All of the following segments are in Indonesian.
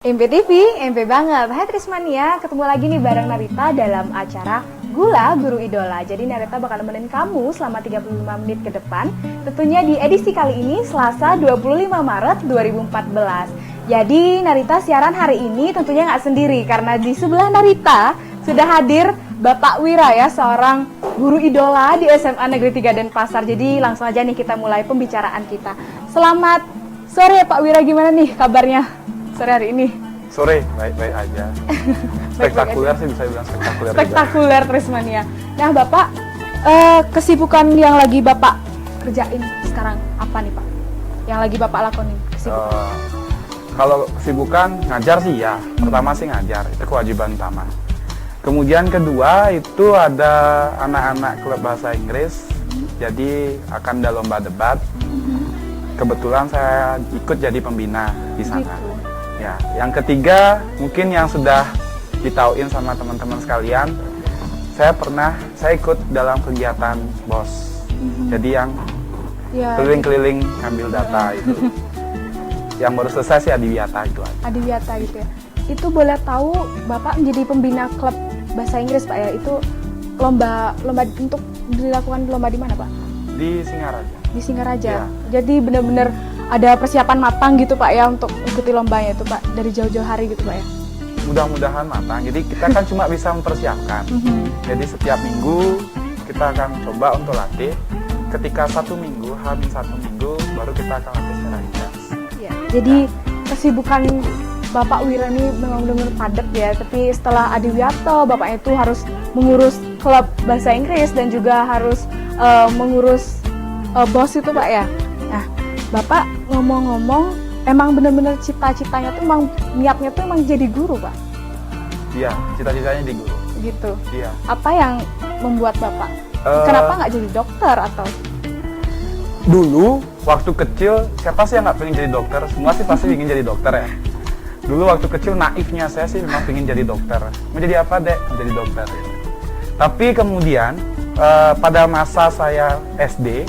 MPTV, MP banget. Hai Trismania, ketemu lagi nih bareng Narita dalam acara Gula Guru Idola. Jadi Narita bakal nemenin kamu selama 35 menit ke depan. Tentunya di edisi kali ini Selasa 25 Maret 2014. Jadi Narita siaran hari ini tentunya nggak sendiri karena di sebelah Narita sudah hadir Bapak Wira ya, seorang guru idola di SMA Negeri 3 Denpasar. Jadi langsung aja nih kita mulai pembicaraan kita. Selamat sore Pak Wira, gimana nih kabarnya sore hari ini? Sore, baik-baik aja. Spektakuler sih, bisa bilang spektakuler. Spektakuler Trismania. Nah Bapak, kesibukan yang lagi Bapak kerjain sekarang apa nih Pak? Yang lagi Bapak lakonin kesibukan? Kalau kesibukan ngajar sih ya, pertama sih ngajar, itu kewajiban utama. Kemudian kedua itu ada anak-anak klub bahasa Inggris, jadi akan ada lomba debat. Kebetulan saya ikut jadi pembina di sana. Gitu. Ya, yang ketiga mungkin yang sudah ditauin sama teman-teman sekalian, saya ikut dalam kegiatan BOS. Jadi yang keliling-keliling ngambil data itu. Yang baru selesai sih Adiwiyata itu aja. Adiwiyata gitu ya. Itu boleh tahu Bapak menjadi pembina klub bahasa Inggris Pak ya? Itu lomba untuk dilakukan lomba di mana Pak? Di Singaraja. Di Singaraja. Ya. Jadi benar-benar ada persiapan matang gitu Pak ya untuk ikuti lombanya itu Pak, dari jauh-jauh hari gitu Pak ya? Mudah-mudahan matang. Jadi kita kan cuma bisa mempersiapkan. Jadi setiap minggu kita akan coba untuk latih. Ketika satu minggu baru kita akan latih secara intens. Ya. Jadi kesibukan Bapak Wira ini memang benar-benar padat ya. Tapi setelah Adiwiyata, Bapak itu harus mengurus klub bahasa Inggris dan juga harus mengurus BOS itu Pak ya. Nah, Bapak ngomong-ngomong, emang benar-benar cita-citanya tuh emang niatnya tuh emang jadi guru Pak? Iya, cita-citanya di guru. Gitu. Iya. Apa yang membuat Bapak? Kenapa nggak jadi dokter atau? Dulu waktu kecil siapa sih yang nggak pengen jadi dokter? Semua sih pasti ingin jadi dokter ya. Dulu waktu kecil naifnya saya sih memang pengen jadi dokter. Mau jadi apa dek? Jadi dokter. Tapi kemudian pada masa saya SD,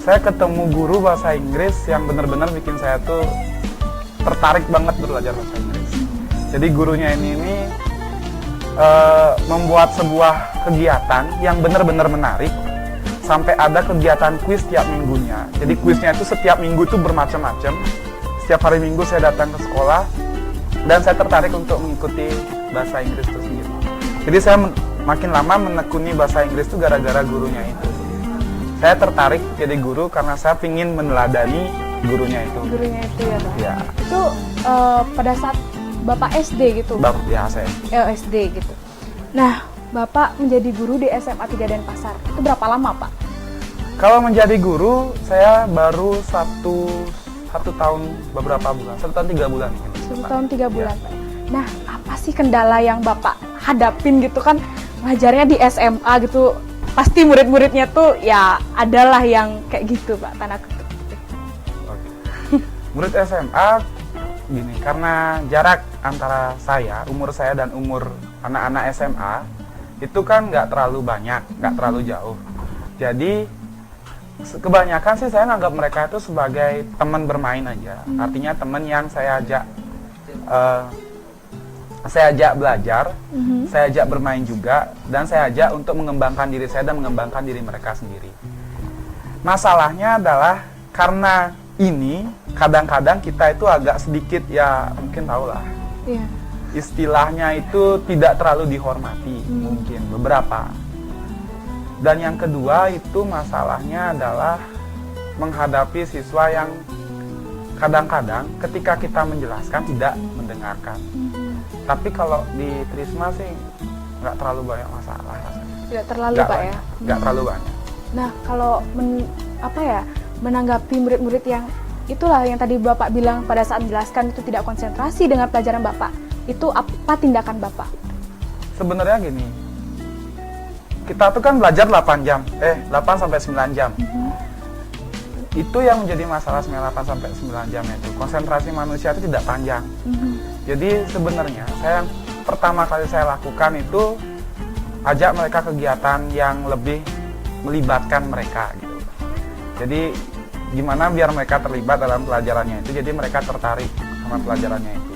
saya ketemu guru bahasa Inggris yang benar-benar bikin saya tuh tertarik banget belajar bahasa Inggris. Jadi gurunya ini membuat sebuah kegiatan yang benar-benar menarik, sampai ada kegiatan kuis tiap minggunya. Jadi kuisnya itu setiap minggu tuh bermacam-macam. Setiap hari Minggu saya datang ke sekolah dan saya tertarik untuk mengikuti bahasa Inggris itu sendiri. Jadi saya makin lama menekuni bahasa Inggris itu gara-gara gurunya itu. Saya tertarik jadi guru karena saya ingin meneladani gurunya itu. Gurunya itu ya Pak? Ya. Itu pada saat Bapak SD gitu? Ya, saya. SD gitu. Nah, Bapak menjadi guru di SMA 3 Denpasar. Itu berapa lama Pak? Kalau menjadi guru, saya baru satu tahun beberapa bulan. 1 tahun 3 bulan. 1 tahun 3 bulan Pak. Nah, apa sih kendala yang Bapak hadapin gitu kan? Ngajarnya di SMA gitu. Pasti murid-muridnya tuh ya adalah yang kayak gitu Pak, tanda kutip. Oke. Murid SMA gini, karena jarak antara umur saya dan umur anak-anak SMA itu kan nggak terlalu banyak, nggak terlalu jauh. Jadi kebanyakan sih saya nganggap mereka itu sebagai teman bermain aja. Artinya teman yang saya ajak belajar, saya ajak bermain juga, dan saya ajak untuk mengembangkan diri saya dan mengembangkan diri mereka sendiri. Masalahnya adalah karena ini kadang-kadang kita itu agak sedikit ya mungkin tahulah. Iya. Istilahnya itu tidak terlalu dihormati, mungkin beberapa. Dan yang kedua itu masalahnya adalah menghadapi siswa yang kadang-kadang ketika kita menjelaskan tidak mendengarkan. Tapi kalau di Trisma sih nggak terlalu banyak masalah. Tidak terlalu Pak ya? Nggak terlalu banyak. Nah, kalau menanggapi murid-murid yang itulah yang tadi Bapak bilang pada saat menjelaskan itu tidak konsentrasi dengan pelajaran Bapak, itu apa tindakan Bapak? Sebenarnya gini, kita tuh kan belajar 8 sampai 9 jam. Itu yang menjadi masalah 8 sampai 9 jam itu. Konsentrasi manusia itu tidak panjang. Jadi sebenarnya yang pertama kali saya lakukan itu ajak mereka kegiatan yang lebih melibatkan mereka gitu. Jadi gimana biar mereka terlibat dalam pelajarannya itu, jadi mereka tertarik sama pelajarannya itu.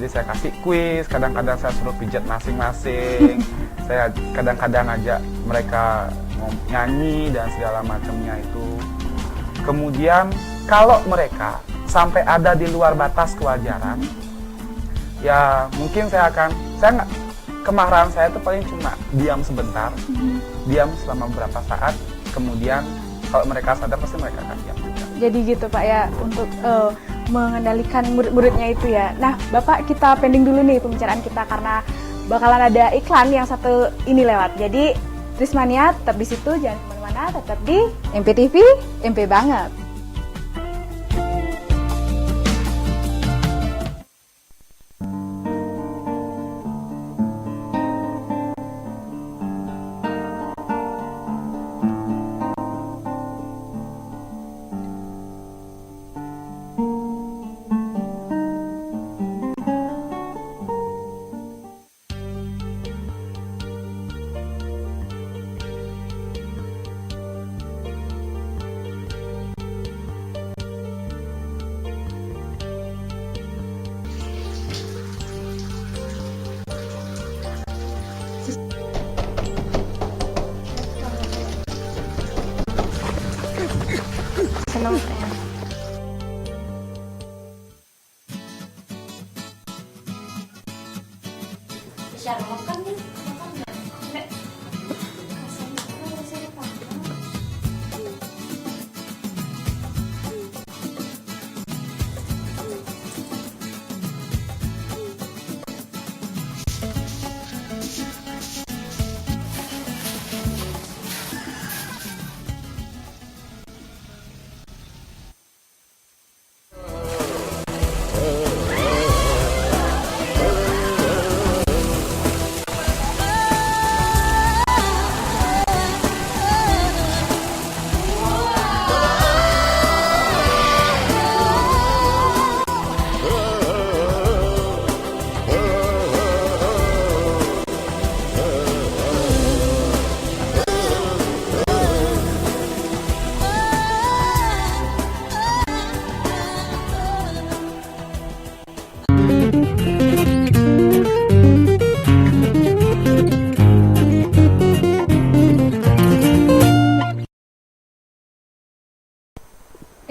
Jadi saya kasih kuis, kadang-kadang saya suruh pijat masing-masing. Saya kadang-kadang ajak mereka nyanyi dan segala macamnya itu. Kemudian kalau mereka sampai ada di luar batas kewajaran, ya mungkin kemarahan saya itu paling cuma diam sebentar, diam selama beberapa saat, kemudian kalau mereka sadar pasti mereka akan diam juga. Jadi gitu Pak ya, untuk mengendalikan murid-muridnya itu ya. Nah Bapak, kita pending dulu nih pembicaraan kita karena bakalan ada iklan yang satu ini lewat. Jadi Trismania tetap di situ, jangan kemana-mana, tetap di MPTV, MP banget. Senang saya.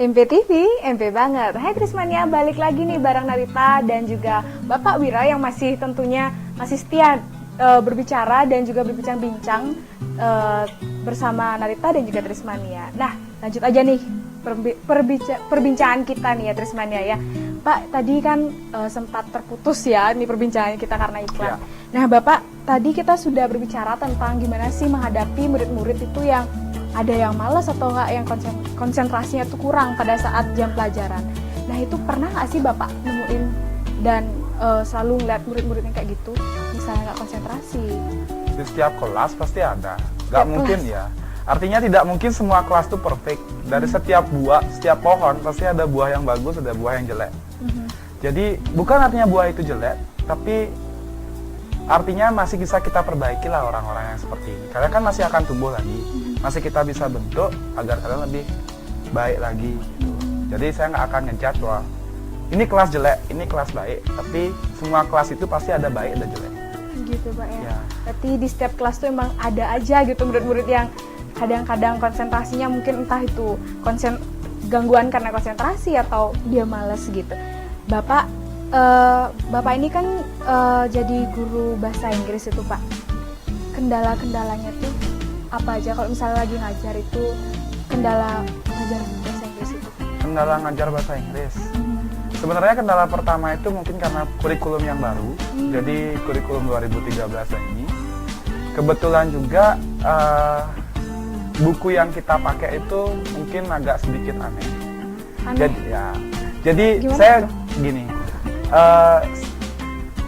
MPTV, MP banget. Hai Trismania, balik lagi nih bareng Narita dan juga Bapak Wira yang masih tentunya masih setia berbicara dan juga berbincang-bincang bersama Narita dan juga Trismania. Nah, lanjut aja nih perbincangan kita nih ya Trismania ya. Pak, tadi kan sempat terputus ya nih perbincangan kita karena iklan. Ya. Nah, Bapak, tadi kita sudah berbicara tentang gimana sih menghadapi murid-murid itu yang ada yang malas atau enggak yang konsentrasinya tuh kurang pada saat jam pelajaran. Nah itu pernah nggak sih Bapak nemuin dan selalu ngeliat murid-murid yang kayak gitu, misalnya nggak konsentrasi? Di setiap kelas pasti ada, nggak mungkin ya. Artinya tidak mungkin semua kelas tuh perfect. Dari setiap pohon pasti ada buah yang bagus, ada buah yang jelek. Jadi bukan artinya buah itu jelek, tapi artinya masih bisa kita perbaiki lah orang-orang yang seperti ini. Kalian kan masih akan tumbuh lagi. Masih kita bisa bentuk agar kalian lebih baik lagi gitu. Jadi saya nggak akan ngejat bahwa ini kelas jelek, ini kelas baik, tapi semua kelas itu pasti ada baik ada jelek. Gitu Pak ya. Berarti di setiap kelas tuh emang ada aja gitu murid-murid yang kadang-kadang konsentrasinya mungkin entah itu gangguan karena konsentrasi atau dia malas gitu. Bapak ini kan jadi guru bahasa Inggris itu Pak. Kendala-kendalanya tuh apa aja kalau misalnya lagi ngajar itu, kendala ngajar bahasa Inggris itu? Kendala ngajar bahasa Inggris? Sebenarnya kendala pertama itu mungkin karena kurikulum yang baru, jadi kurikulum 2013 ini. Kebetulan juga buku yang kita pakai itu mungkin agak sedikit aneh. Jadi saya gini,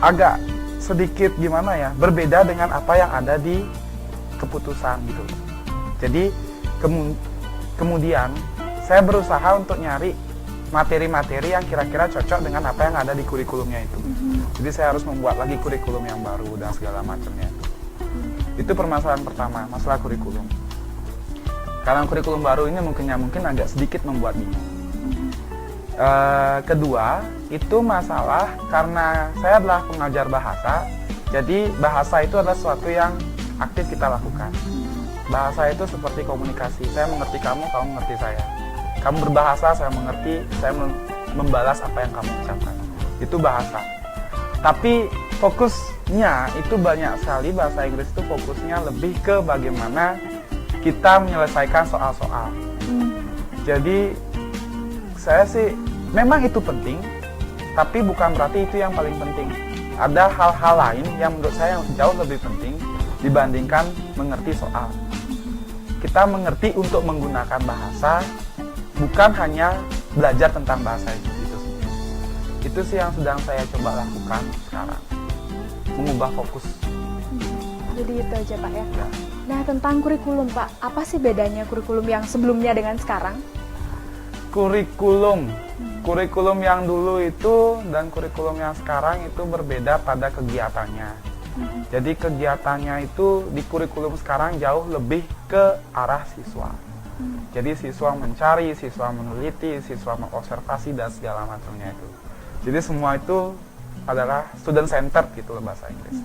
agak sedikit gimana ya, berbeda dengan apa yang ada di keputusan gitu. Jadi kemudian saya berusaha untuk nyari materi-materi yang kira-kira cocok dengan apa yang ada di kurikulumnya itu. Jadi saya harus membuat lagi kurikulum yang baru dan segala macamnya itu. Itu permasalahan pertama, masalah kurikulum. Karena kurikulum baru ini mungkin agak sedikit membuat bingung. Kedua, itu masalah karena saya adalah pengajar bahasa, jadi bahasa itu adalah sesuatu yang aktif kita lakukan. Bahasa itu seperti komunikasi, saya mengerti kamu, kamu mengerti saya. Kamu berbahasa, saya mengerti, saya membalas apa yang kamu ucapkan. Itu bahasa. Tapi fokusnya itu banyak sekali, bahasa Inggris itu fokusnya lebih ke bagaimana kita menyelesaikan soal-soal. Jadi saya sih memang itu penting, tapi bukan berarti itu yang paling penting. Ada hal-hal lain yang menurut saya yang jauh lebih penting dibandingkan mengerti soal. Kita mengerti untuk menggunakan bahasa, bukan hanya belajar tentang bahasa itu sendiri. Itu sih yang sedang saya coba lakukan sekarang, mengubah fokus. Jadi itu aja Pak ya. Nah tentang kurikulum Pak, apa sih bedanya kurikulum yang sebelumnya dengan sekarang? Kurikulum yang dulu itu dan kurikulum yang sekarang itu berbeda pada kegiatannya. Jadi kegiatannya itu di kurikulum sekarang jauh lebih ke arah siswa. Jadi siswa mencari, siswa meneliti, siswa mengobservasi dan segala macamnya itu. Jadi semua itu adalah student centered gitu loh bahasa Inggris.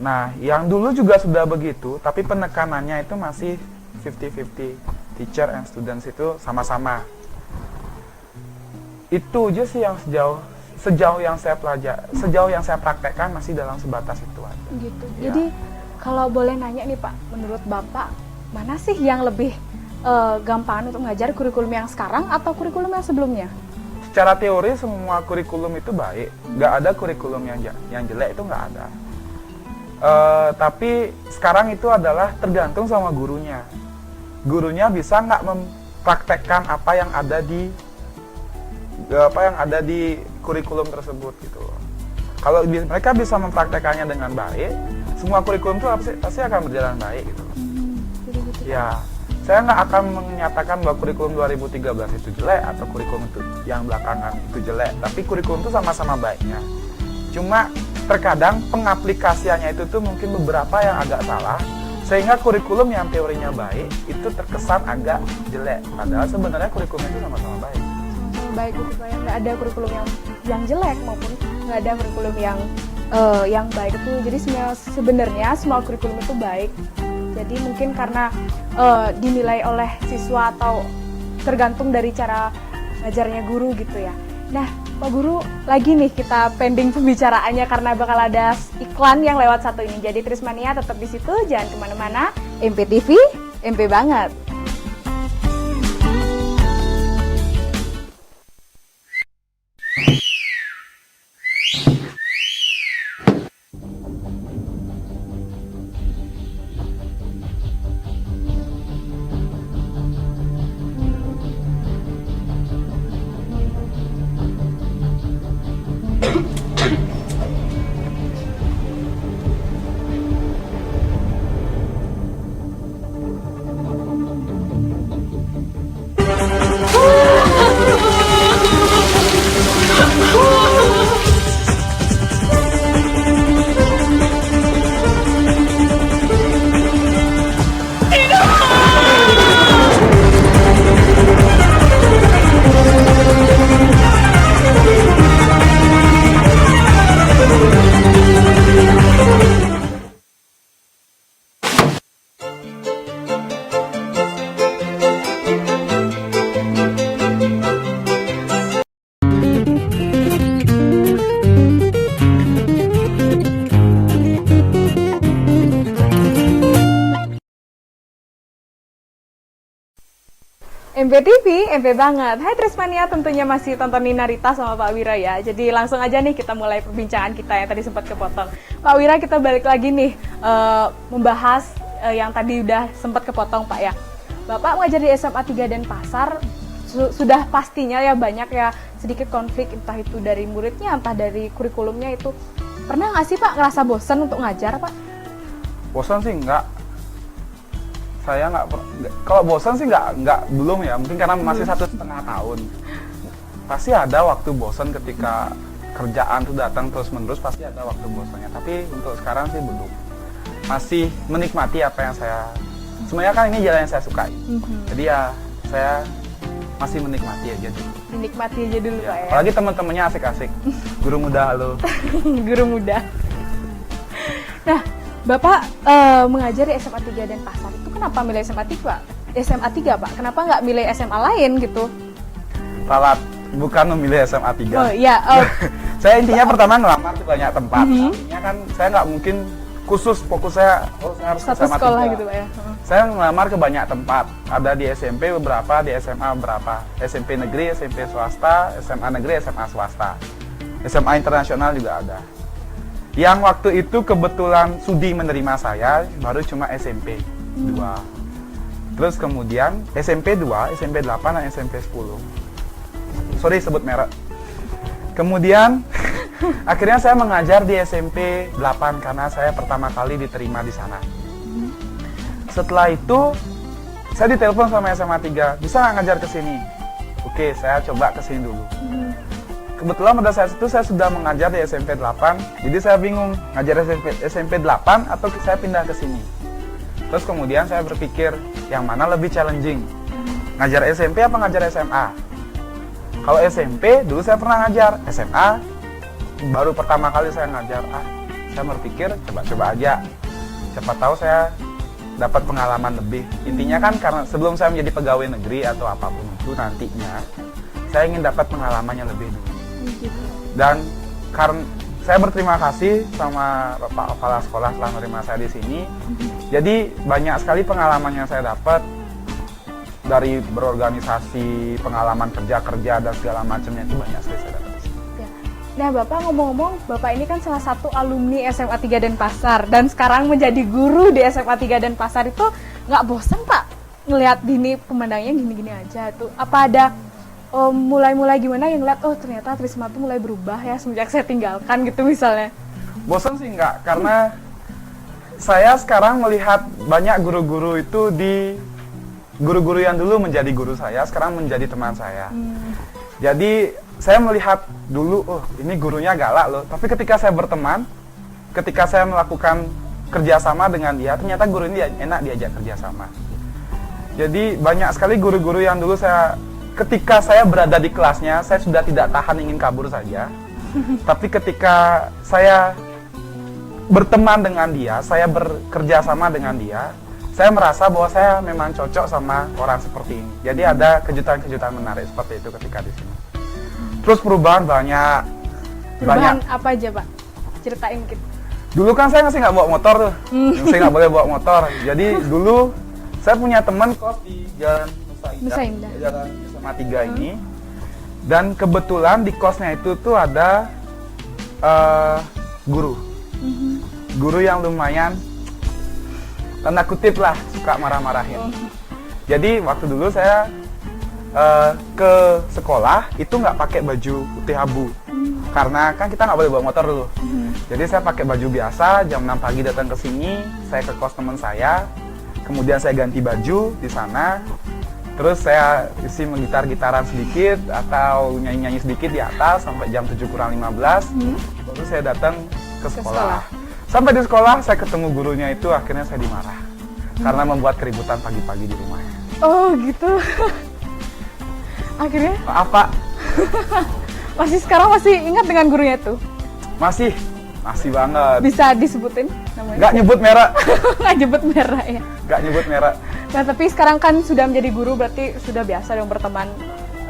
Nah, yang dulu juga sudah begitu, tapi penekanannya itu masih 50-50. Teacher and students itu sama-sama. Itu aja sih yang sejauh yang saya pelajari, sejauh yang saya praktekkan masih dalam sebatas itu aja. Gitu. Ya. Jadi kalau boleh nanya nih Pak, menurut Bapak mana sih yang lebih gampang untuk ngajar, kurikulum yang sekarang atau kurikulum yang sebelumnya? Secara teori semua kurikulum itu baik, nggak ada kurikulum yang jelek, itu nggak ada. Tapi sekarang itu adalah tergantung sama gurunya. Gurunya bisa nggak mempraktekkan apa yang ada di kurikulum tersebut gitu. Kalau mereka bisa mempraktekannya dengan baik, semua kurikulum itu pasti akan berjalan baik gitu. Ya, saya nggak akan menyatakan bahwa kurikulum 2013 itu jelek atau kurikulum itu yang belakangan itu jelek, tapi kurikulum itu sama-sama baiknya. Cuma terkadang pengaplikasiannya itu tuh mungkin beberapa yang agak salah, sehingga kurikulum yang teorinya baik itu terkesan agak jelek. Padahal sebenarnya kurikulum itu sama-sama baik. Sama-sama baik gitu Pak, nggak ada kurikulum yang jelek maupun nggak ada kurikulum yang baik itu. Jadi sebenarnya semua kurikulum itu baik. Jadi mungkin karena dinilai oleh siswa atau tergantung dari cara ngajarnya guru gitu ya. Nah, Pak Guru, lagi nih kita pending pembicaraannya karena bakal ada iklan yang lewat satu ini. Jadi Trismania tetap di situ, jangan kemana-mana. MPTV, MP banget. MPTV, MP banget. Hai Trismania, tentunya masih tontonin Narita sama Pak Wira ya. Jadi langsung aja nih kita mulai perbincangan kita yang tadi sempat kepotong. Pak Wira, kita balik lagi nih membahas yang tadi udah sempat kepotong Pak ya. Bapak mengajar di SMA 3 Denpasar, sudah pastinya ya banyak ya sedikit konflik, entah itu dari muridnya, entah dari kurikulumnya itu. Pernah nggak sih Pak ngerasa bosan untuk ngajar Pak? Bosan sih enggak. Saya kalau bosan sih nggak belum ya, mungkin karena masih 1,5 tahun. Pasti ada waktu bosan ketika kerjaan tuh datang terus menerus, pasti ada waktu bosannya. Tapi untuk sekarang sih belum. Masih menikmati apa yang sebenarnya kan ini jalan yang saya sukai. Jadi ya saya masih menikmati aja dulu. Menikmati aja dulu Ya, Pak ya. apalagi teman-temannya asik-asik. Guru muda halo. Guru muda. Nah, Bapak mengajar di SMA 3 Denpasar itu kenapa milih SMA 3? SMA 3 Pak, kenapa nggak milih SMA lain gitu? Ralat, bukan memilih SMA 3. Oh iya, Saya intinya pertama ngelamar di banyak tempat. Artinya kan saya nggak mungkin khusus fokus saya harus ke satu SMA sekolah 3. gitu Pak ya. Saya ngelamar ke banyak tempat. Ada di SMP beberapa, di SMA beberapa. SMP negeri, SMP swasta, SMA negeri, SMA swasta. SMA internasional juga ada. Yang waktu itu kebetulan Sudi menerima saya baru cuma SMP 2. Terus kemudian SMP 2, SMP 8, dan SMP 10. Sorry sebut merek. Kemudian akhirnya saya mengajar di SMP 8 karena saya pertama kali diterima di sana. Setelah itu saya ditelepon sama SMA 3, bisa nggak ngajar ke sini? Oke, saya coba ke sini dulu. Kebetulan pada saat itu saya sudah mengajar di SMP 8, jadi saya bingung ngajar SMP 8 atau saya pindah ke sini. Terus kemudian saya berpikir yang mana lebih challenging, ngajar SMP apa ngajar SMA? Kalau SMP dulu saya pernah ngajar, SMA baru pertama kali saya ngajar. Saya berpikir coba-coba aja, siapa tahu saya dapat pengalaman lebih. Intinya kan karena sebelum saya menjadi pegawai negeri atau apapun itu nantinya, saya ingin dapat pengalamannya lebih dulu. Dan karena saya berterima kasih sama Bapak Kepala Sekolah telah menerima saya di sini. Jadi banyak sekali pengalaman yang saya dapat dari berorganisasi, pengalaman kerja dan segala macamnya itu banyak sekali saya dapat. Ya. Nah Bapak ngomong-ngomong, Bapak ini kan salah satu alumni SMA 3 Denpasar dan sekarang menjadi guru di SMA 3 Denpasar itu nggak bosan Pak ngelihat gini pemandangnya gini-gini aja tuh? Apa ada mulai-mulai gimana yang ngeliat ternyata Trisma tuh mulai berubah ya semenjak saya tinggalkan gitu misalnya? Bosan sih enggak, karena saya sekarang melihat banyak guru-guru itu guru-guru yang dulu menjadi guru saya sekarang menjadi teman saya. Jadi saya melihat dulu ini gurunya galak loh, tapi ketika saya berteman, ketika saya melakukan kerjasama dengan dia, ternyata guru ini enak diajak kerjasama. Jadi banyak sekali guru-guru yang dulu ketika saya berada di kelasnya, saya sudah tidak tahan ingin kabur saja. Tapi ketika saya berteman dengan dia, saya bekerja sama dengan dia, saya merasa bahwa saya memang cocok sama orang seperti ini. Jadi ada kejutan-kejutan menarik seperti itu ketika di sini. Terus perubahan banyak. Perubahan apa aja Pak? Ceritain gitu. Dulu kan saya masih nggak bawa motor tuh. Saya nggak boleh bawa motor. Jadi dulu saya punya teman kos di Jalan Nusa Indah. Jalan SMA 3 ini. Dan kebetulan di kosnya itu tuh ada guru. Guru yang lumayan tanda kutip lah suka marah-marahin. Jadi waktu dulu saya ke sekolah itu nggak pakai baju putih abu. Karena kan kita nggak boleh bawa motor dulu. Jadi saya pakai baju biasa, jam 6 pagi datang ke sini, saya ke kos teman saya. Kemudian saya ganti baju di sana. Terus saya isi menggitar-gitaran sedikit atau nyanyi-nyanyi sedikit di atas sampai jam 7 kurang 15. Baru saya datang ke sekolah. Sampai di sekolah saya ketemu gurunya itu, akhirnya saya dimarah. Karena membuat keributan pagi-pagi di rumahnya. Oh gitu. Akhirnya? Maaf Pak. Sekarang masih ingat dengan gurunya tuh? Masih banget. Bisa disebutin namanya? Nggak nyebut merek. Nggak nyebut merek ya? Nggak nyebut merek. Nah tapi sekarang kan sudah menjadi guru, berarti sudah biasa dong berteman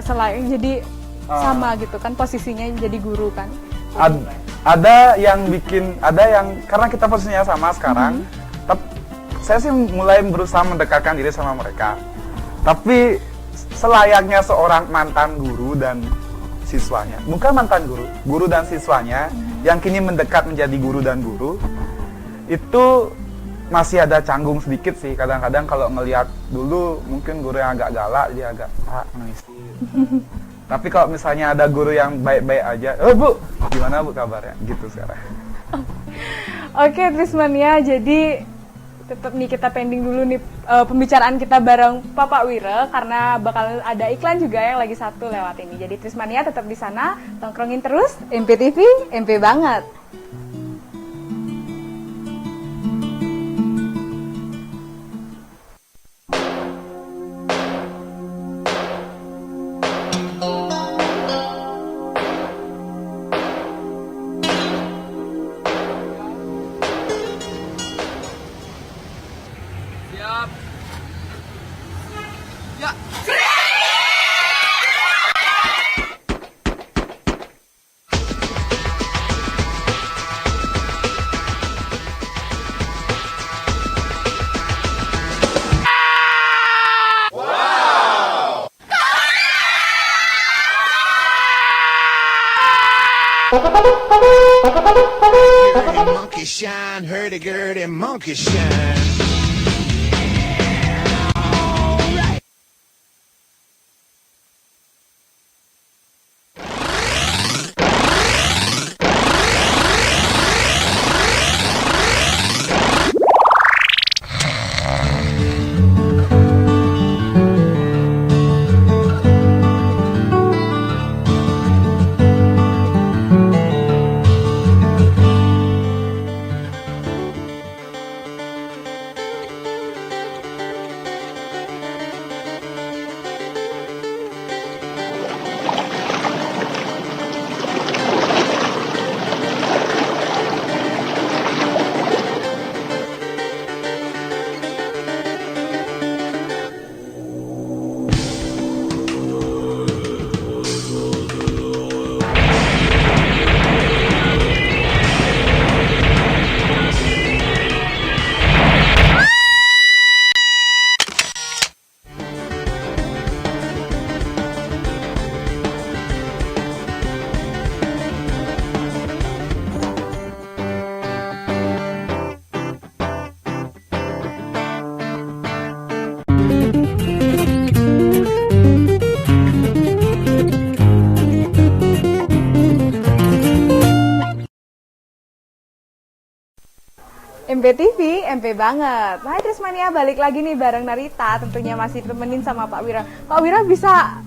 selain jadi sama gitu kan posisinya jadi guru kan? Ada yang karena kita posisinya sama sekarang, saya sih mulai berusaha mendekatkan diri sama mereka. Tapi selayaknya seorang mantan guru dan siswanya, bukan mantan guru dan siswanya yang kini mendekat menjadi guru dan guru, itu masih ada canggung sedikit sih. Kadang-kadang kalau ngelihat dulu mungkin guru yang agak galak, dia agak nangis. Tapi kalau misalnya ada guru yang baik-baik aja, Bu, gimana Bu kabarnya? Gitu sekarang. Oke, Trismania, jadi tetap nih kita pending dulu nih pembicaraan kita bareng Bapak Wira karena bakal ada iklan juga yang lagi satu lewat ini. Jadi Trismania tetap di sana, tongkrongin terus MPTV, MP banget. Monkey shine, hurdy-gurdy monkey shine. MPTV, MP banget. Hai Trismania, balik lagi nih bareng Narita. Tentunya masih temenin sama Pak Wira. Pak Wira bisa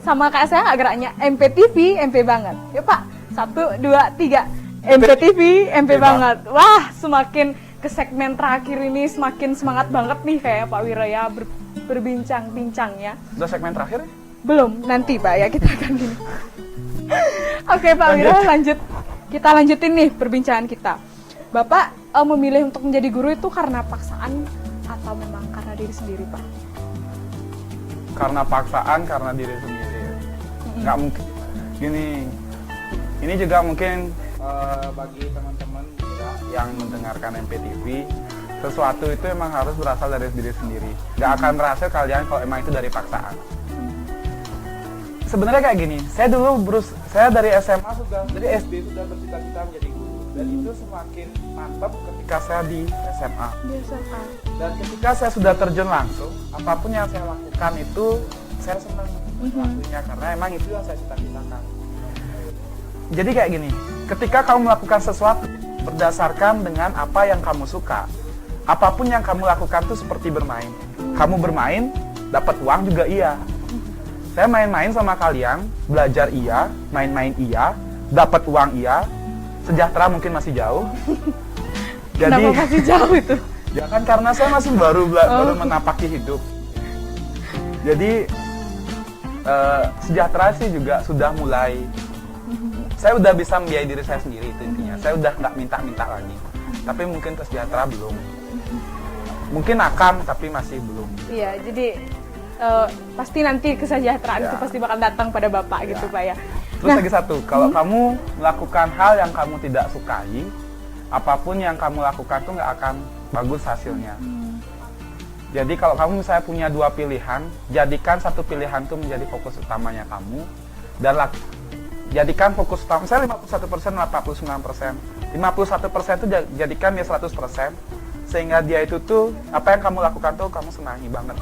sama kayak saya nggak geraknya? MPTV, MP banget. Yuk Pak, 1, 2, 3. MPTV, MP banget. Wah, semakin ke segmen terakhir ini semakin semangat banget nih kayak Pak Wira ya berbincang-bincang ya. Udah segmen terakhir? Belum, nanti Pak ya kita akan gini. Oke Pak Wira, lanjut. Kita lanjutin nih perbincangan kita. Bapak memilih untuk menjadi guru itu karena paksaan atau memang karena diri sendiri, Pak? Karena paksaan, karena diri sendiri. Nggak mungkin. Gini, ini juga mungkin bagi teman-teman juga yang mendengarkan MPTV, sesuatu itu emang harus berasal dari diri sendiri. Nggak akan berhasil kalian kalau emang itu dari paksaan. Sebenarnya kayak gini, saya dari SMA dari SD sudah bercita-cita menjadi guru. Dan itu semakin mantap ketika saya di SMA. Dan ketika saya sudah terjun langsung, apapun yang saya lakukan itu saya senang lakunya karena emang itu yang saya cita-citakan. Jadi kayak gini, ketika kamu melakukan sesuatu berdasarkan dengan apa yang kamu suka, apapun yang kamu lakukan itu seperti bermain. Kamu bermain, dapat uang juga iya. Saya main-main sama kalian, belajar iya, main-main iya, dapat uang iya. Sejahtera mungkin masih jauh. Jadi kenapa masih jauh itu? Ya kan karena saya masih baru menapaki hidup. Jadi sejahtera sih juga sudah mulai. Saya udah bisa membiayai diri saya sendiri itu intinya. Saya udah nggak minta-minta lagi. Tapi mungkin ke sejahtera belum. Mungkin akan tapi masih belum. Iya, jadi pasti nanti kesejahteraan itu pasti bakal datang pada Bapak gitu Pak ya. Terus lagi satu, kalau kamu melakukan hal yang kamu tidak sukai, apapun yang kamu lakukan tuh nggak akan bagus hasilnya. Jadi kalau kamu misalnya punya dua pilihan, jadikan satu pilihan tuh menjadi fokus utamanya kamu, dan jadikan fokus utama, misalnya 51%, 89%, 51% itu jadikan dia 100%, sehingga dia itu tuh, apa yang kamu lakukan tuh kamu senangi banget.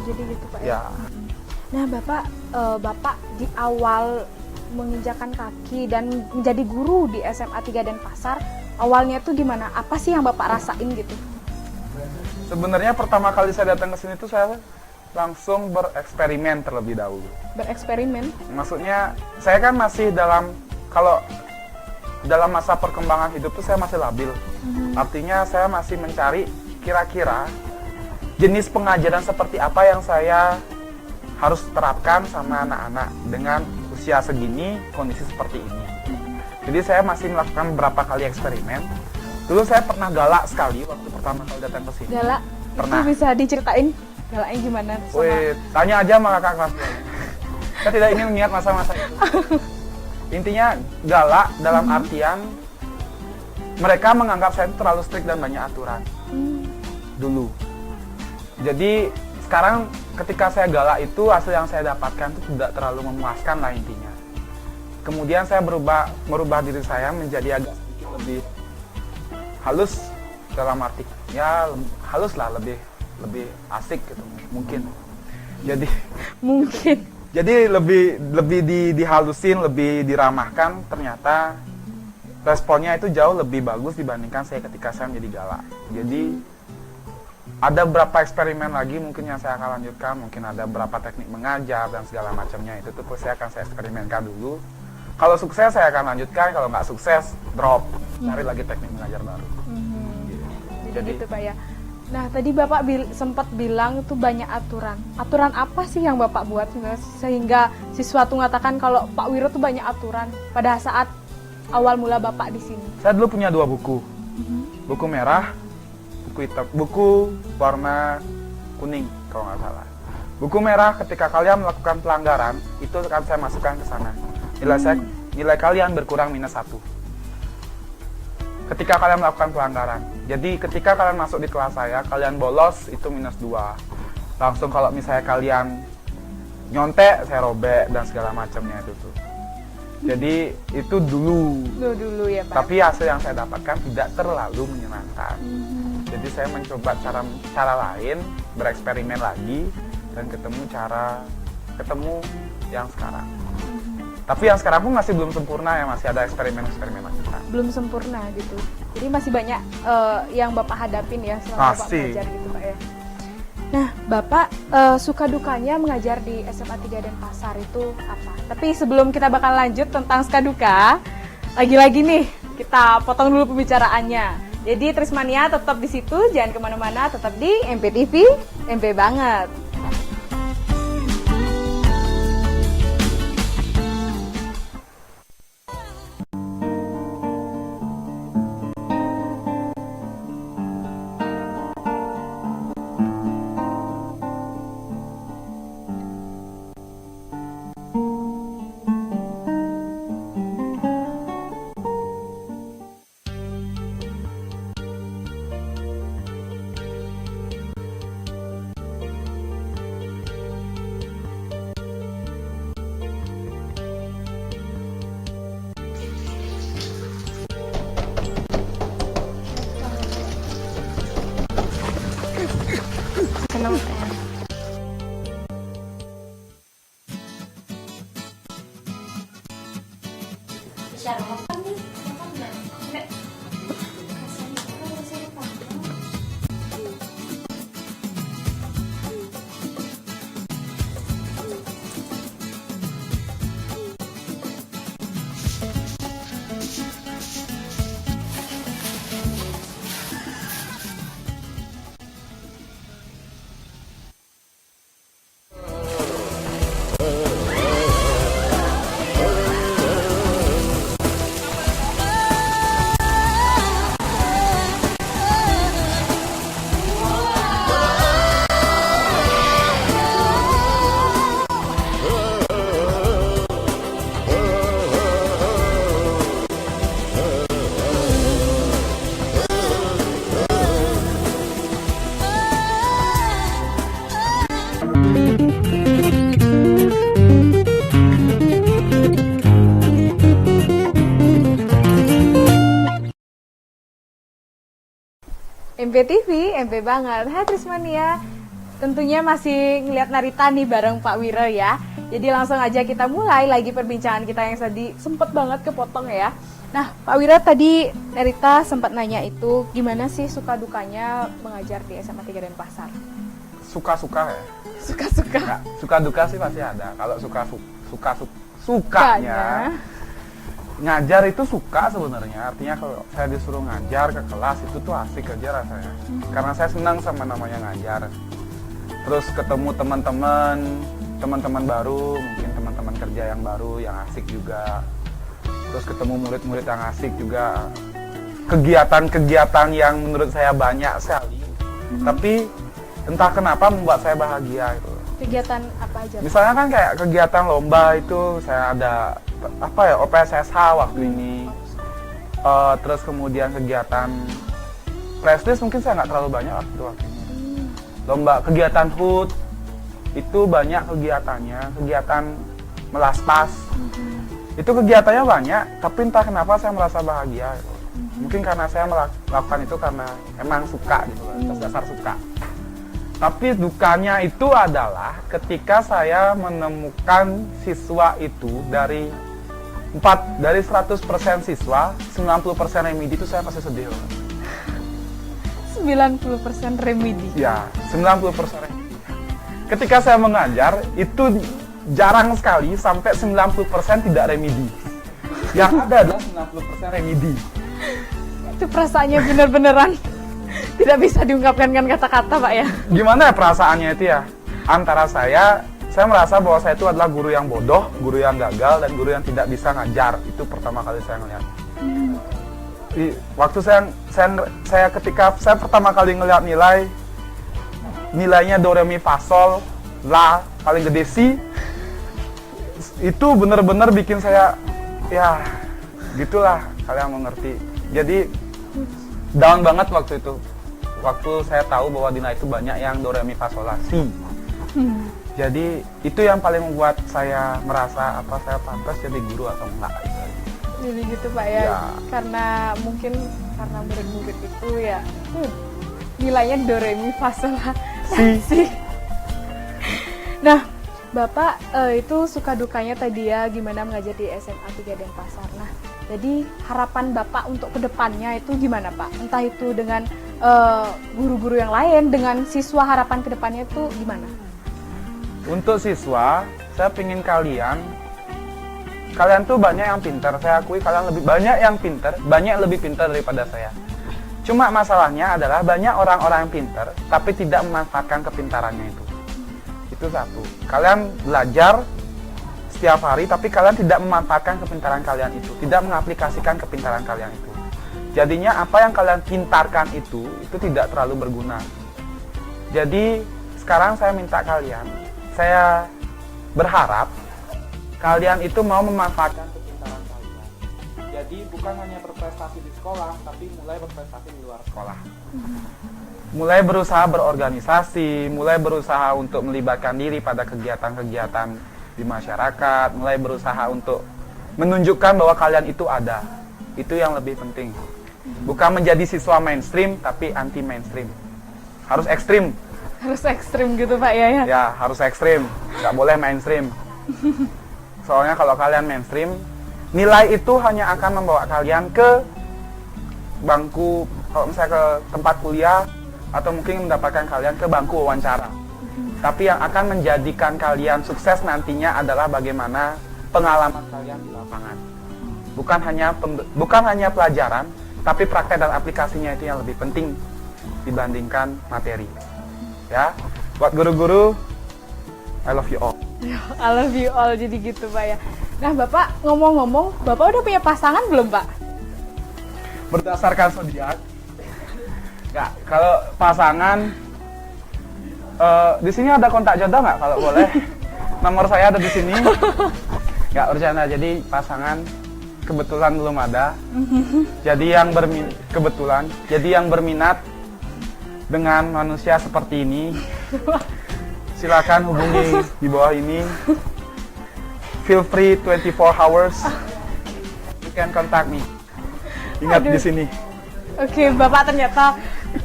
Jadi gitu Pak ya. Nah Bapak di awal menginjakan kaki dan menjadi guru di SMA 3 Denpasar, awalnya tuh gimana? Apa sih yang Bapak rasain gitu? Sebenarnya pertama kali saya datang ke sini tuh saya langsung bereksperimen terlebih dahulu. Bereksperimen? Maksudnya saya kan masih kalau dalam masa perkembangan hidup tuh saya masih labil. Artinya saya masih mencari kira-kira jenis pengajaran seperti apa yang saya harus terapkan sama anak-anak dengan usia segini, kondisi seperti ini. Jadi saya masih melakukan beberapa kali eksperimen. Dulu saya pernah galak sekali waktu pertama kali datang ke sini. Galak? Pernah. Itu bisa diceritain? Galaknya gimana sama? Wih, tanya aja sama kakak kelas gue. Saya tidak ingin mengingat masa-masa itu. Intinya galak dalam artian mereka menganggap saya itu terlalu strict dan banyak aturan. Dulu. Jadi sekarang ketika saya galak itu hasil yang saya dapatkan itu tidak terlalu memuaskan lah intinya. Kemudian saya merubah diri saya menjadi agak sedikit lebih halus dalam arti ya halus lah, lebih asik gitu mungkin. Jadi lebih dihalusin, lebih diramahkan, ternyata responnya itu jauh lebih bagus dibandingkan saya ketika saya menjadi galak. Jadi ada beberapa eksperimen lagi mungkin yang saya akan lanjutkan, mungkin ada beberapa teknik mengajar dan segala macamnya itu tuh saya akan eksperimenkan dulu. Kalau sukses saya akan lanjutkan, kalau nggak sukses drop, cari lagi teknik mengajar baru. Jadi gitu Pak ya. Nah tadi Bapak sempat bilang itu banyak aturan. Aturan apa sih yang Bapak buat sehingga siswa tuh mengatakan kalau Pak Wiro tuh banyak aturan pada saat awal mula Bapak di sini? Saya dulu punya 2 buku, buku merah, buku hitam, buku warna kuning kalau nggak salah. Buku merah ketika kalian melakukan pelanggaran itu akan saya masukkan ke sana. Nilai kalian berkurang -1. Ketika kalian melakukan pelanggaran. Jadi ketika kalian masuk di kelas saya, kalian bolos itu -2. Langsung kalau misalnya kalian nyontek, saya robek dan segala macamnya itu tuh. Jadi itu dulu ya Pak. Tapi hasil yang saya dapatkan tidak terlalu menyenangkan. Jadi saya mencoba cara lain, bereksperimen lagi dan ketemu yang sekarang. Tapi yang sekarang pun masih belum sempurna ya, masih ada eksperimen-eksperimen lagi. Belum sempurna gitu. Jadi masih banyak yang Bapak hadapin ya selama Bapak mengajar gitu Pak ya. Nah, Bapak suka dukanya mengajar di SMA 3 Denpasar itu apa? Tapi sebelum kita bakal lanjut tentang suka duka, lagi-lagi nih kita potong dulu pembicaraannya. Jadi Trismania tetap di situ, jangan kemana-mana, tetap di MPTV, MP banget. Senang saya. MPTV, MP banget. Hai Trismania. Tentunya masih ngeliat Narita nih bareng Pak Wiro ya. Jadi langsung aja kita mulai lagi perbincangan kita yang tadi sempet banget kepotong ya. Nah Pak Wiro tadi Narita sempat nanya itu gimana sih suka dukanya mengajar di SMA 3 Denpasar? Suka-suka ya? Suka-suka. Nggak, suka duka sih pasti ada. Kalau sukanya ngajar itu suka sebenarnya, artinya kalau saya disuruh ngajar ke kelas itu tuh asik aja rasanya. Karena saya senang sama namanya ngajar. Terus ketemu teman-teman baru, mungkin teman-teman kerja yang baru yang asik juga. Terus ketemu murid-murid yang asik juga. Kegiatan-kegiatan yang menurut saya banyak sekali. Tapi entah kenapa membuat saya bahagia itu. Kegiatan apa aja, Pak? Misalnya kan kayak kegiatan lomba itu saya ada apa ya, OPSSH waktu ini. Terus kemudian kegiatan press list mungkin saya nggak terlalu banyak waktu ini. Lomba kegiatan HUT itu banyak kegiatannya, kegiatan melaspas. Itu kegiatannya banyak, tapi entah kenapa saya merasa bahagia. Gitu. Mungkin karena saya melakukan itu karena emang suka gitu, atas dasar suka. Tapi dukanya itu adalah ketika saya menemukan siswa itu dari 100% siswa, 90% remedi itu saya pasti sedih. 90% remedi. Ya, 90% remedi. Ketika saya mengajar, itu jarang sekali sampai 90% tidak remedi. Yang ada adalah 90% remedi. Itu perasaannya bener-beneran tidak bisa diungkapkan dengan kata-kata, Pak ya. Gimana ya perasaannya itu ya? Antara saya merasa bahwa saya itu adalah guru yang bodoh, guru yang gagal, dan guru yang tidak bisa ngajar. Itu pertama kali saya ngeliat. Waktu ketika saya pertama kali ngeliat nilainya do re mi fa sol la paling gede si, itu bener-bener bikin saya ya gitulah, kalian mengerti. Jadi down banget waktu itu. Waktu saya tahu bahwa di itu banyak yang do re mi fa sol la si. Jadi itu yang paling membuat saya merasa apa saya pantas jadi guru atau enggak gitu. Jadi gitu, Pak ya. Ya. Karena mungkin karena murid-murid itu ya nilainya do re mi fa sol la si. Nah, Bapak itu suka dukanya tadi ya gimana mengajar di SMA 3 Denpasar. Nah, jadi harapan Bapak untuk kedepannya itu gimana, Pak? Entah itu dengan guru-guru yang lain, dengan siswa, harapan kedepannya itu gimana? Untuk siswa, saya pengen kalian tuh banyak yang pintar. Saya akui kalian lebih banyak yang pintar, lebih pintar daripada saya. Cuma masalahnya adalah banyak orang-orang yang pintar, tapi tidak memanfaatkan kepintarannya itu. Itu satu. Kalian belajar setiap hari, tapi kalian tidak memanfaatkan kepintaran kalian itu, tidak mengaplikasikan kepintaran kalian itu. Jadinya apa yang kalian pintarkan itu tidak terlalu berguna. Jadi sekarang saya minta kalian, saya berharap kalian itu mau memanfaatkan kepintaran kalian. Jadi bukan hanya berprestasi di sekolah, tapi mulai berprestasi di luar sekolah. Mulai berusaha berorganisasi, mulai berusaha untuk melibatkan diri pada kegiatan-kegiatan di masyarakat, mulai berusaha untuk menunjukkan bahwa kalian itu ada. Itu yang lebih penting. Bukan menjadi siswa mainstream, tapi anti mainstream. Harus ekstrim. Harus ekstrim gitu, Pak ya? Ya, harus ekstrim. Nggak boleh mainstream. Soalnya kalau kalian mainstream, nilai itu hanya akan membawa kalian ke bangku, kalau misalnya ke tempat kuliah, atau mungkin mendapatkan kalian ke bangku wawancara. Tapi yang akan menjadikan kalian sukses nantinya adalah bagaimana pengalaman kalian di lapangan. Bukan hanya pelajaran, tapi praktek dan aplikasinya itu yang lebih penting dibandingkan materi. Ya, buat guru-guru, I love you all. I love you all, jadi gitu, Pak ya. Nah, Bapak ngomong-ngomong, Bapak udah punya pasangan belum, Pak? Berdasarkan zodiak. Nggak, kalau pasangan, di sini ada kontak jodoh nggak? Kalau boleh, nomor saya ada di sini. Nggak bercanda. Jadi pasangan kebetulan belum ada. Jadi yang berminat dengan manusia seperti ini, silakan hubungi di bawah ini. Feel free 24 hours. You can contact me. Ingat di sini. Oke, Bapak ternyata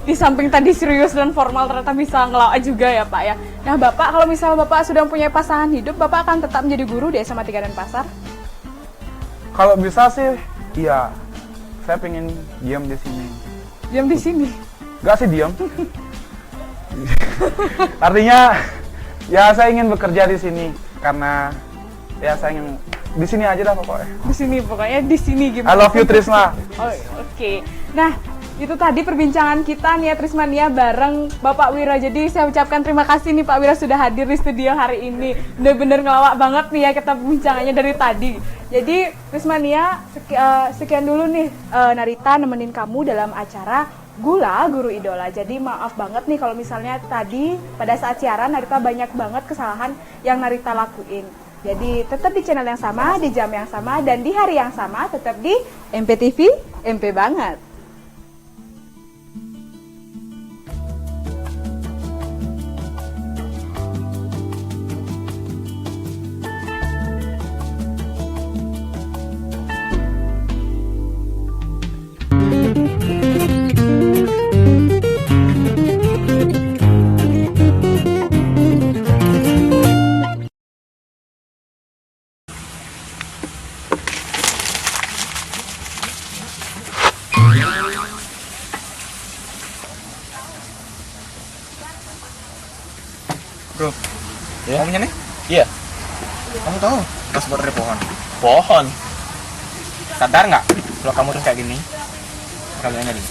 di samping tadi serius dan formal ternyata bisa ngelawak juga ya, Pak ya. Nah, Bapak kalau misalnya Bapak sudah mempunyai pasangan hidup, Bapak akan tetap menjadi guru di SMA 3 Denpasar? Kalau bisa sih, iya. Saya pengen diam di sini. Diam di sini? Enggak sih diam. Artinya, ya saya ingin bekerja di sini karena ya saya ingin di sini aja dah pokoknya. Di sini pokoknya, di sini gimana? I love you Trisma. Oh, oke. Nah, itu tadi perbincangan kita nih ya Trismania bareng Bapak Wira. Jadi saya ucapkan terima kasih nih Pak Wira sudah hadir di studio hari ini. Bener-bener ngelawak banget nih ya kita perbincangannya dari tadi. Jadi Trismania, sekian dulu nih Narita nemenin kamu dalam acara Gula, guru idola. Jadi maaf banget nih kalau misalnya tadi pada saat siaran Narita banyak banget kesalahan yang Narita lakuin. Jadi tetap di channel yang sama, di jam yang sama, dan di hari yang sama tetap di MPTV, MP banget. Bro, Ya? kamu punya nih? Iya, Kamu tahu password dari pohon? pohon. Sadar nggak kalau kamu tuh kayak gini? Kalian ini.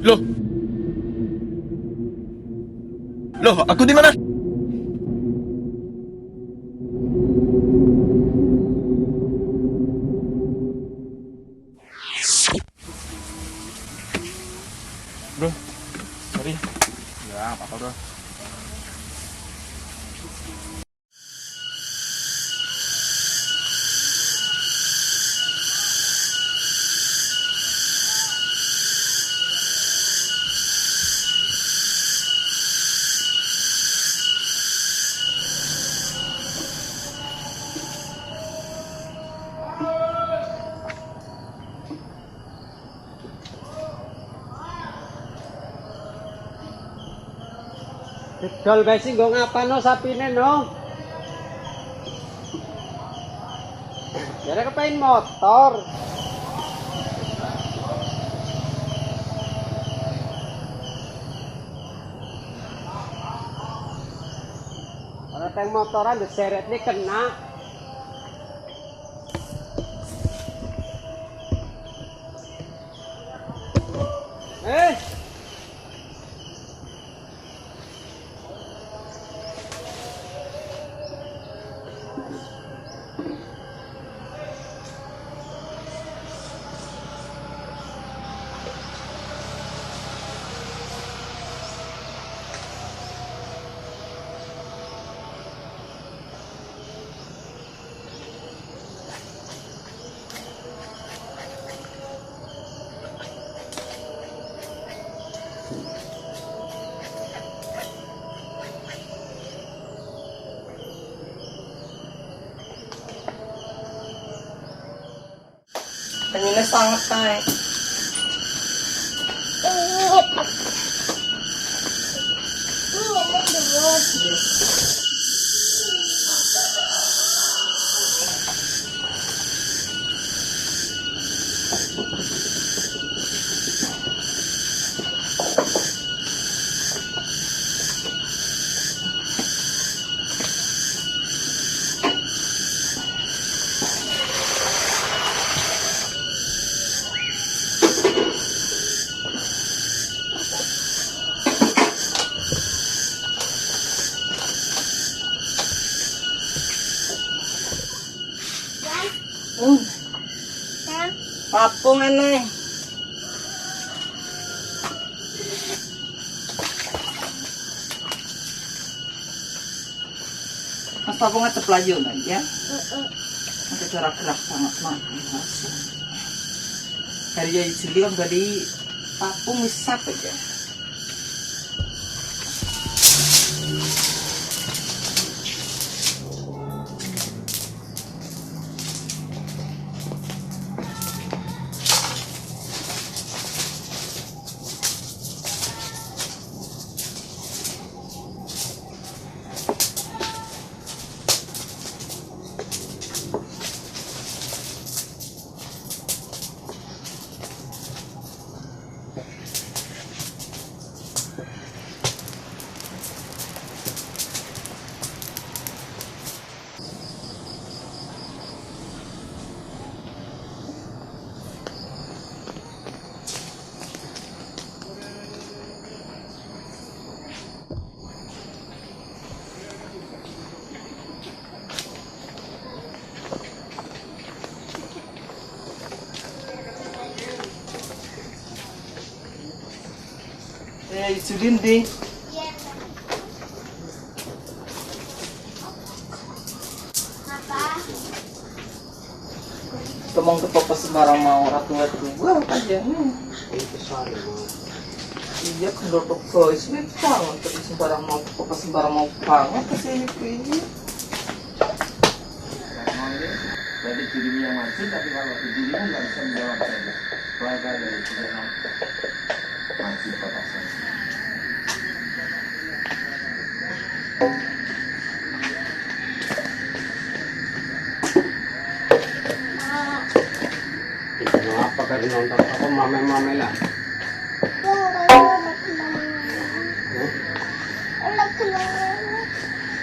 Loh, loh, aku di mana? Bro, sorry. Ya, apa-apa bro. Dol besi nggo ngapano sapine no? Jare kepengen motor. Ora teng motoran diseret nih kena. Pengennya sangat naik. Papung ini. Mas papungnya terpelayu ya? Ada cara gerak sangat manis. Hari Juli kan tadi papung misap aja. Sudindi. Kemong ke papa sembarang mau ratu-ratu gua aja nih. Itu sorry mo. Iya kendor guys, memang tapi sembarang mau papa sembarang mau banget ke sini ini. Jadi dirimu yang mancing, tapi kalau dirimu nggak bisa menjawab saja. Keluarga dari pedagang mancing petasan. Itu apa kali nonton apa mame-mame lah.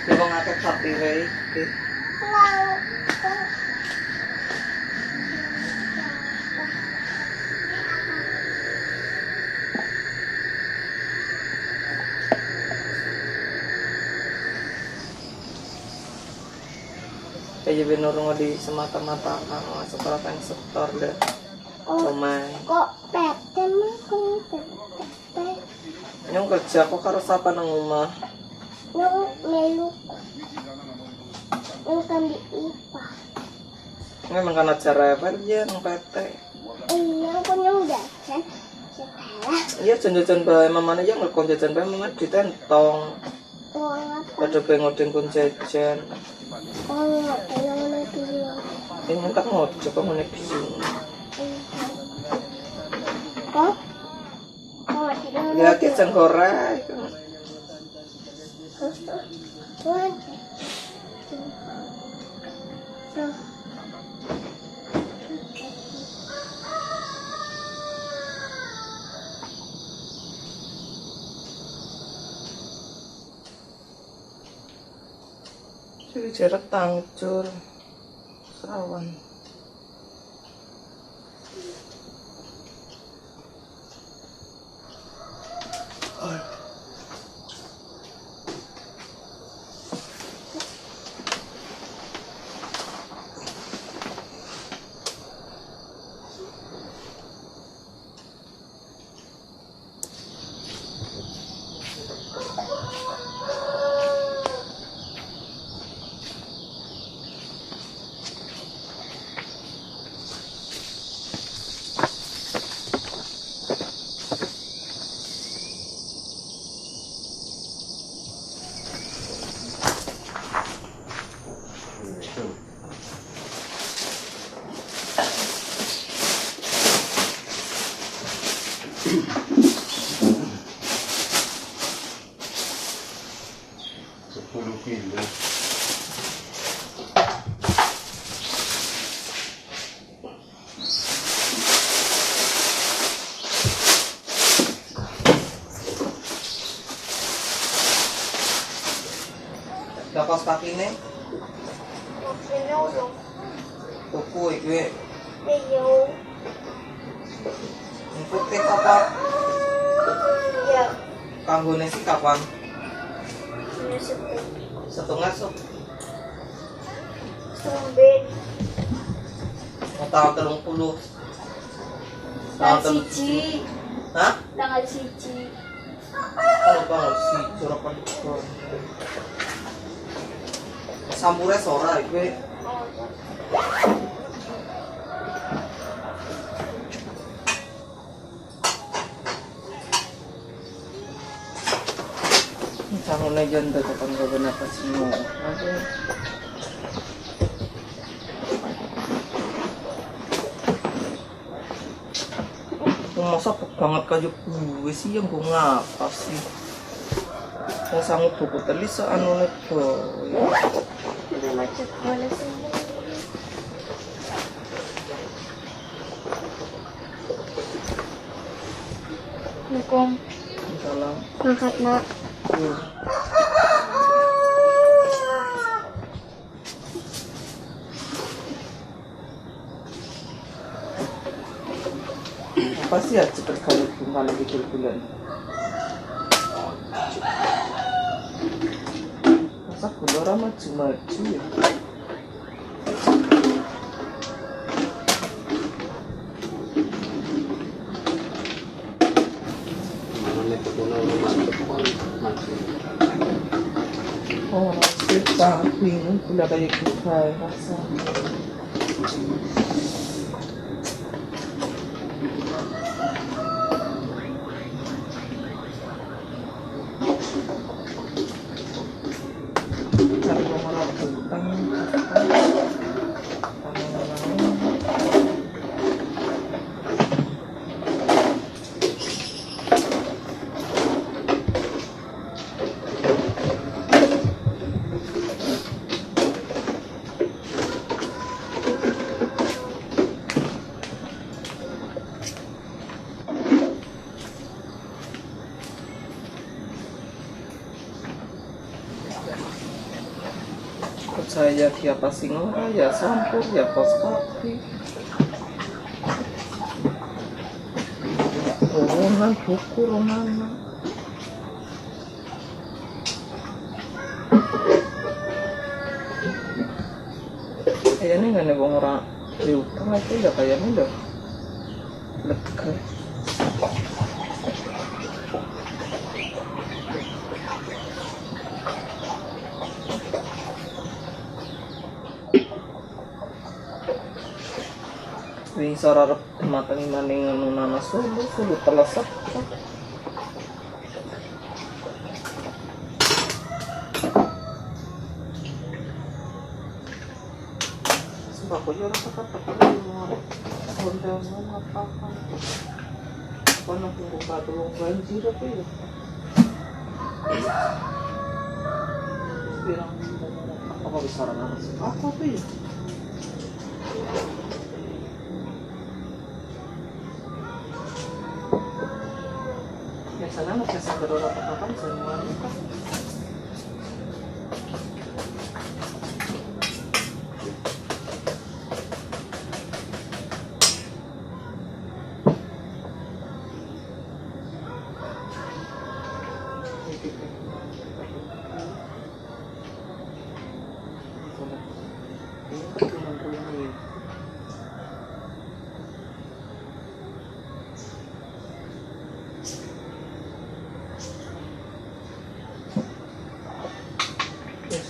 Coba ngakak sapi rey. Kayak binurung di semata-mata kan masuk orang yang setor deh. Pemain. Kok pete mah kok pete. Nyong kerja kok harus apa nang rumah? Nung melu. Nung kan di IPA. Memang kan acara apa aja nang PT. Iya, kok nyong jajan. Setelah Iya jajan bae mamane aja ngelkon jajan bae mamane ditentong. uang apa? Pada pengodeng kon jajan. Oh, pengen dulu. Ini tak ngojo kok ngene iki. Kok? Oh, tidak. Ya keceng goreng. What? Jadi jarak tangcur. Sawan. Udah kos kaki nih? Tuku iki. Iyo. Putih apa? Ya, Kanggone sih kapan? sudah sebut. Setengah sok. Sembit. Tahun 30. Tanggal siji. Hah? Tanggal siji. Kalau banget sih curapan itu. Sampurnya sora iki. Jangan na dyan daw kapag gawin na kasi mo. Okay. Kung masapot banget ka dyan gue sih yang gue ngapa sih. Kung sanggup ko tali sa ano na to. Udah macet banget sih. Assalamualaikum. Salam. Angkat nak. Apa sih ya cepet kali kembali di bulan? Masa kudora maju-maju ya? Oh, kita bingung pula kayak kita rasa. Cari orang tentang saya dia pasti ngora ya sampur ya pos kopi rombongan buku romana kayaknya nggak nih ngora di utang itu ya kayaknya udah lega. Wing sararap matang maning anu nana sulu telesap. Sebab aku jual kata-kata luar. Honda apa kan? Apa nak buka tulung banjir apa ya? Bilang apa besar anak apa ya? Biasanya nggak bisa berdoa apa-apa semuanya kan.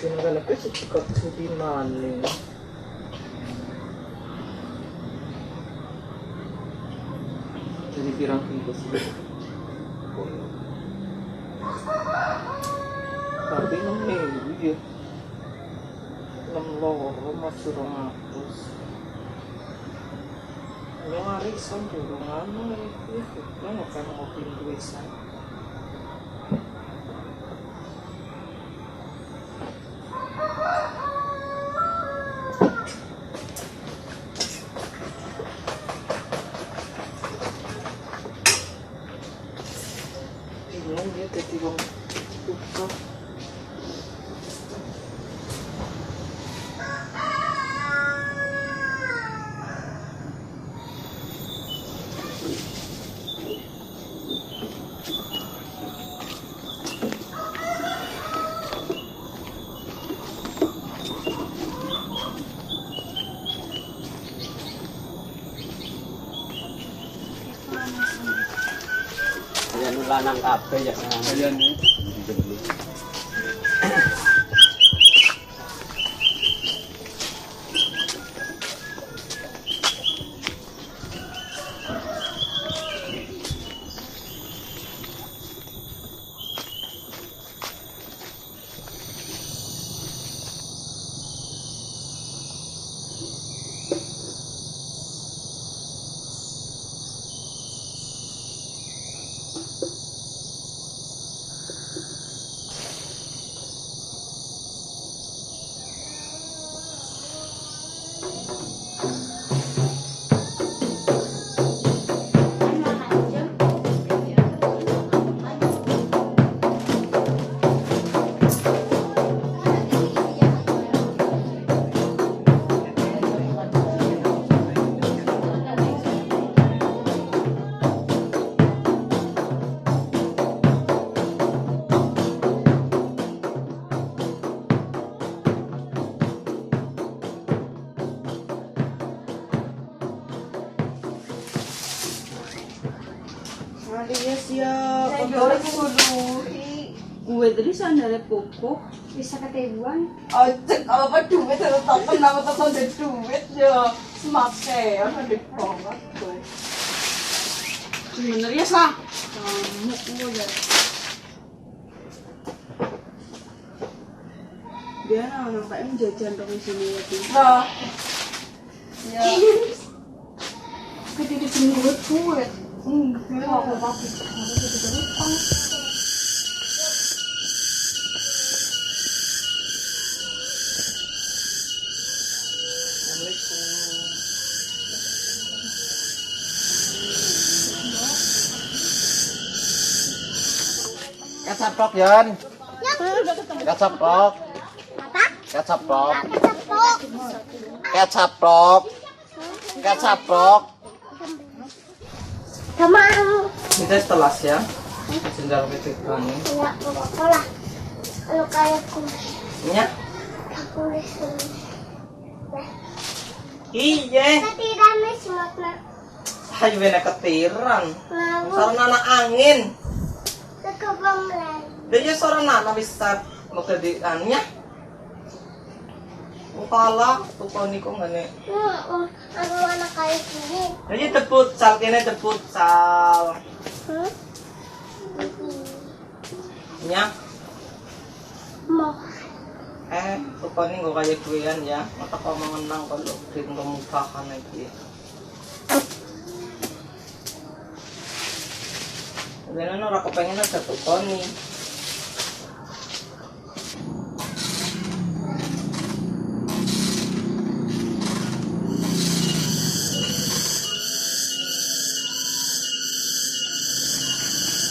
Sinaganap ko sa chikat subi maning. Jadi pirang kilo sih. Tapi 6 minggu ya. 6 loro masih 200. Yang arisan dorongan itu ya ngapain ngopi duisan. Dia jadi bang buka. Ayan lanang kape ya. Ayan nih. Alias ya, kotor kudu. Gue tadi sandalnya pupuk. Bisa ketibuan. Cek apa duit itu tak kenapa tak ada duit ya. Semakai ada banget tuh. Bener ya sah. Kamu udah. Dia anak PM jajan dong di sini ya tuh. Nah. Ya. Kita di sini buat. Enggak, aku pakai. Aku juga lupa. Kecaplok, Jon. Kecaplok. Kecaplok. Kecaplok. Kecaplok. Sama Kita setelah ya. Sendal ketik kamu. enggak Coca-Cola. Kalau kayak kulis, Nya. kulis. Iya. Ketirannya semakna. Hayu bena ketiran. Lalu Sarana angin. sekebang lagi. Dia sarana bisa mekediannya. Kepala tukoni kok ngene. Aku anak kayak gini. Jadi teput sal kene teput sal. Nya. Mau Tukoni gak kayak guean ya. Mata kau mengenang kalau di mukakan itu. Sebenarnya orang kepengen ada tukoni.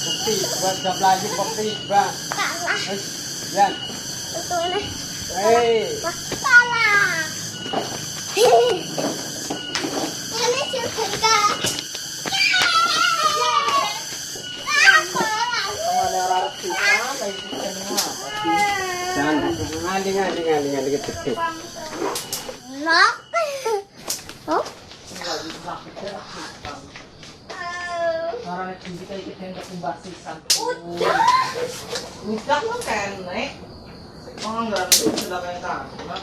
Bukti, buat jam lagi bukti, Bang. kalah. Yan. Betul nih. Hei. Kalah. Ini juga. Jangan ngali kecil. Lock. Oh. Karena kita yang kumbasisan. Udah lo kene. Oh enggak sudah kayak karena.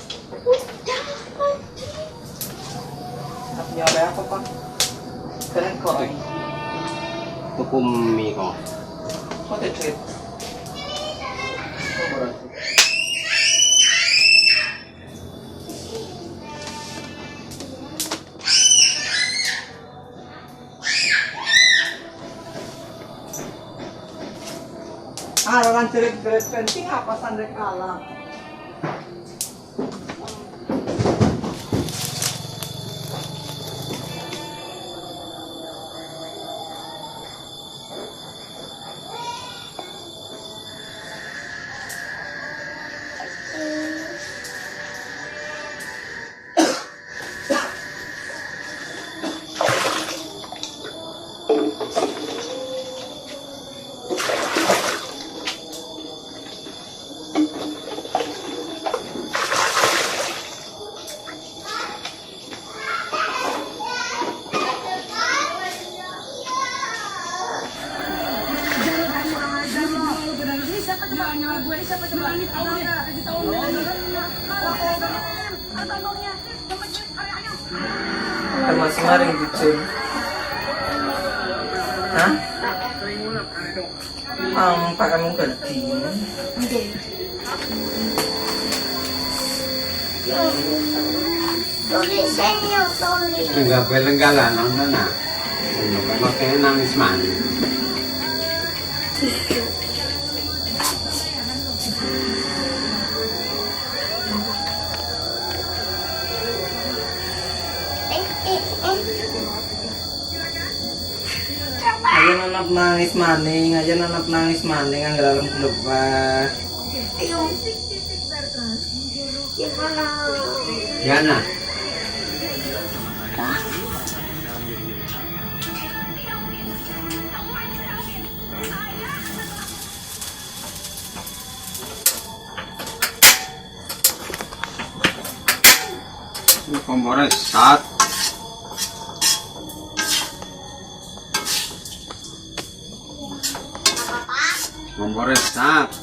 Tapi apa apa Pak? Keren kok. Hukum mie kok. Kok tidak? Orang cerit-cerit penting apa sandek kalah? Termasuk maring gitu. Hah? Pakai mau ganti. Tulisannya tulis. Enggak pelenggalan nonton nah. Makanya nangis manis. Ayo nanap nangis maning, ang dalam lebah. Yana. Kompornya sat. Nomor start.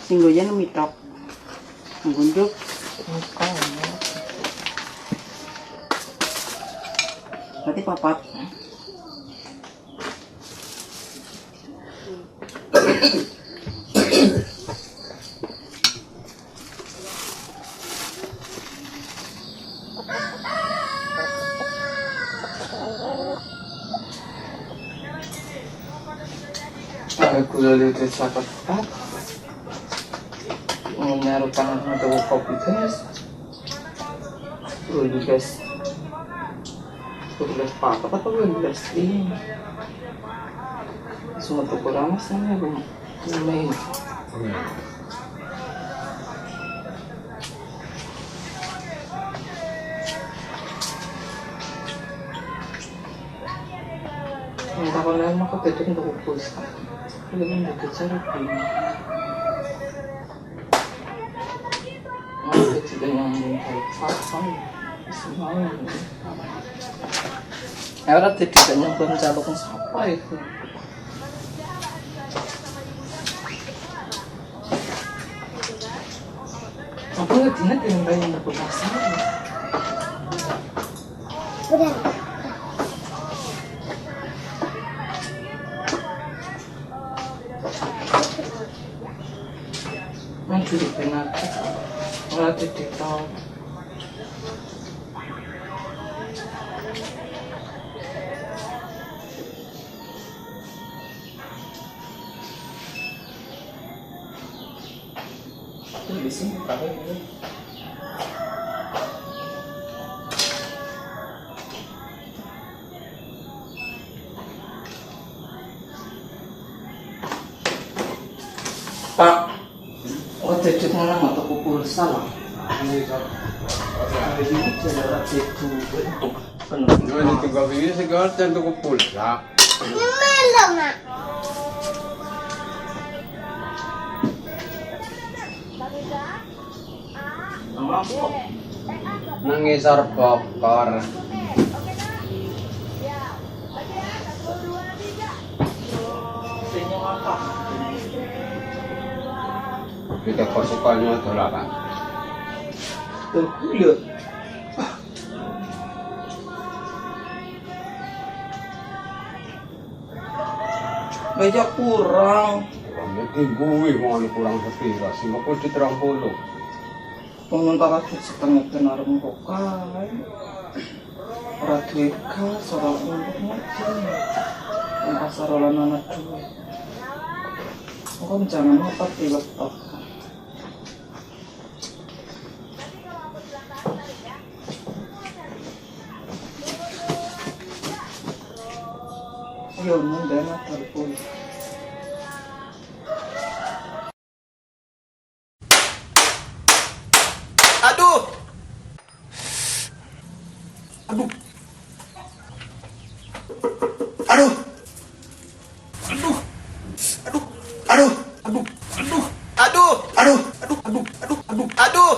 Singgonya mitok. Ngunjuk. Berarti papat. Aku lalu tercatat menaruh tangan untuk kopi guys. Dulu guys, tulis apa tulis ini. Semua tuh kurang sana belum main. Entah kalau lama aku tidur untuk pulsa. Belum ada cara ini. Aku tidak nyambung apa semua. Orang tidak nyambung calon siapa itu? Apa nggak dinat yang banyak berpuasa? Udah. Nanti di penat, orang tidak tahu. Di sini pakai ini. Pak, oh tidur mana nggak tahu pulsa lah. Ini cara tidur penuh. Ini juga begini segala tentu pulsa. Melong, Mak. Nangisar bakar. Senyum apa? Kita kesukaannya adalah kan. Terkulit. Meja kurang. Jadi gue mau kurang sepira sih, mau di terang puluh. Penguntak aja setengah benar mengkokai. Radweka soal untuk macam. Yang pasar olan anak dulu. Kau jangan ngotot di laptop. Yo, mendana telepon. Aduh! Aduh! Aduh! Aduh! Aduh! Aduh! Aduh! Aduh! Aduh! Aduh! Aduh! Aduh! Aduh! Aduh! Aduh!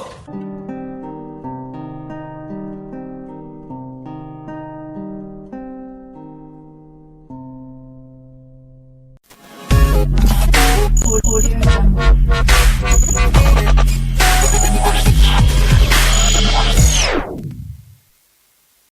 Audio